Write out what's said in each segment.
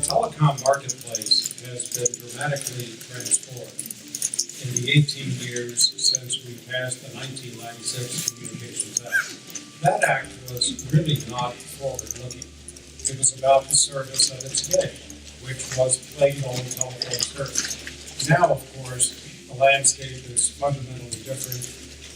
telecom marketplace has been dramatically transformed in the 18 years since we passed the 1996 Communications Act. That act was really not forward-looking. It was about the service at its day, which was plain old telephone service. Now, of course, the landscape is fundamentally different,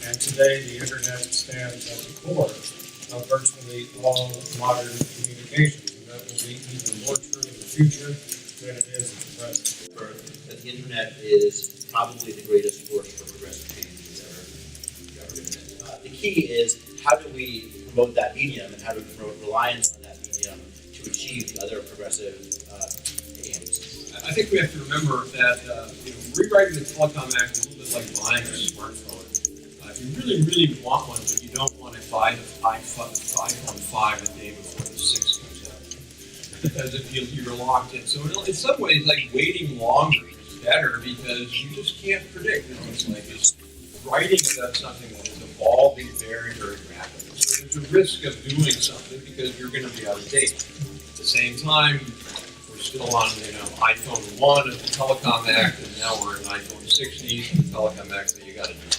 and today the Internet stands at the core of virtually all modern communications, and that will be even more true in the future than it is at the present. That the Internet is probably the greatest force for progressive change we've ever been. The key is, how do we promote that medium, and how do we promote reliance on that medium to achieve the other progressive aims? I think we have to remember that rewriting the Telecom Act is a little bit like buying a smartphone. If you really want one, but you don't want to buy the iPhone 5 the day before the 6 comes out, because if you're locked in. So in some ways, like waiting longer is better because you just can't predict. It's like it's writing about something that is evolving very, very rapidly. So there's a risk of doing something because you're going to be out of date. At the same time, we're still on iPhone 1 of the Telecom Act, and now we're in iPhone 16 of the Telecom Act, so you got to do something.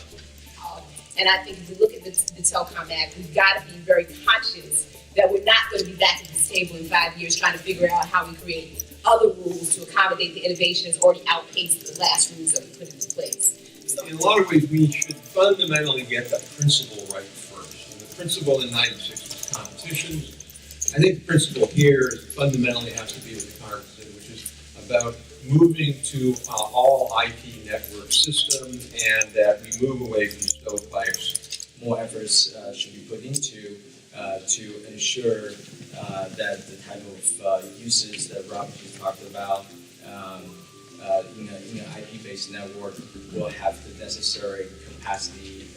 And I think if you look at the Telecom Act, we've got to be very conscious that we're not going to be back at this table in 5 years trying to figure out how we create other rules to accommodate the innovation that's already outpaced the last rules that we put into place. So in a lot of ways, we should fundamentally get the principle right first. And the principle in 96 was competition. I think the principle here is fundamentally has to be what the Congress did, which is about moving to all IP network system, and that we move away from stovepipes. More efforts should be put into to ensure that the type of uses that Robert just talked about in an IP-based network will have the necessary capacity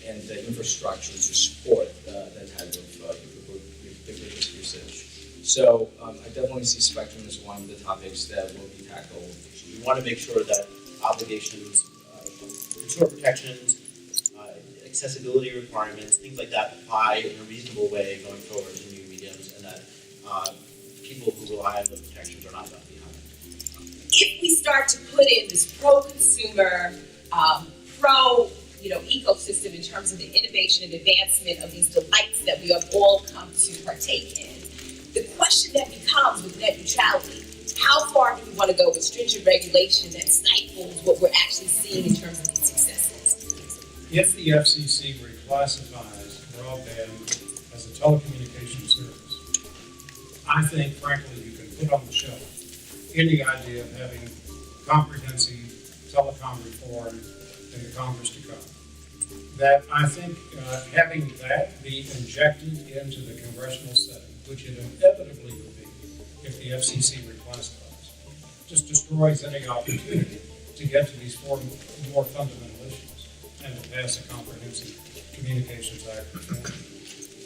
and the infrastructure to support that type of ubiquitous usage. So I definitely see spectrum as one of the topics that will be tackled. We want to make sure that obligations, consumer protections, accessibility requirements, things like that apply in a reasonable way going forward to new mediums, and that people who rely on those protections are not left behind. If we start to put in this pro-consumer, ecosystem in terms of the innovation and advancement of these delights that we have all come to partake in, the question that becomes with net neutrality, how far do we want to go with stringent regulation that stifles what we're actually seeing in terms of these successes? If the FCC reclassifies broadband as a telecommunications service, I think, frankly, you can put on the shelf any idea of having comprehensive telecom reform in the Congress to come. That I think having that be injected into the congressional setting, which it inevitably will be if the FCC reclassifies, just destroys any opportunity to get to these four more fundamental issues and to pass a comprehensive Communications Act reform.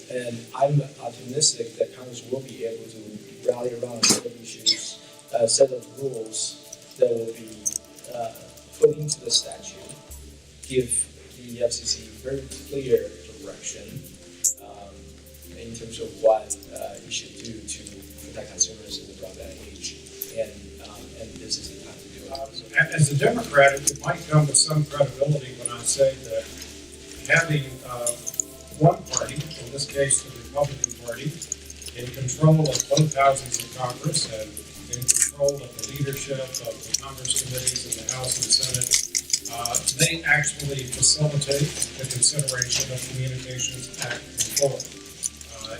And I'm optimistic that Congress will be able to rally around a set of issues, a set of rules that will be put into the statute, give the FCC very clear direction in terms of what it should do to protect consumers in the broadband age, and this is the time to do it. As a Democrat, it might come with some credibility when I say that having one party, in this case the Republican Party, in control of both houses of Congress and in control of the leadership of the Congress committees in the House and Senate, they actually facilitate the consideration of Communications Act reform.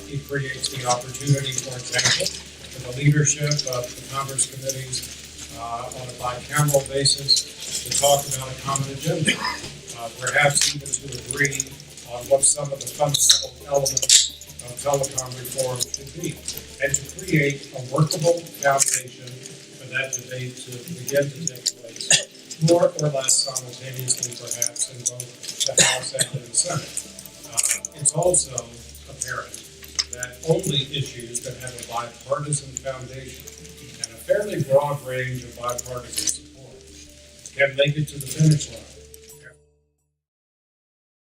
It creates the opportunity, for example, for the leadership of the Congress committees on a bicameral basis to talk about a common agenda, perhaps even to agree on what some of the fundamental elements of telecom reform should be, and to create a workable foundation for that debate to begin to take place, more or less simultaneously, perhaps, in both the House and in the Senate. It's also apparent that only issues that have a bipartisan foundation and a fairly broad range of bipartisan support can make it to the finish line.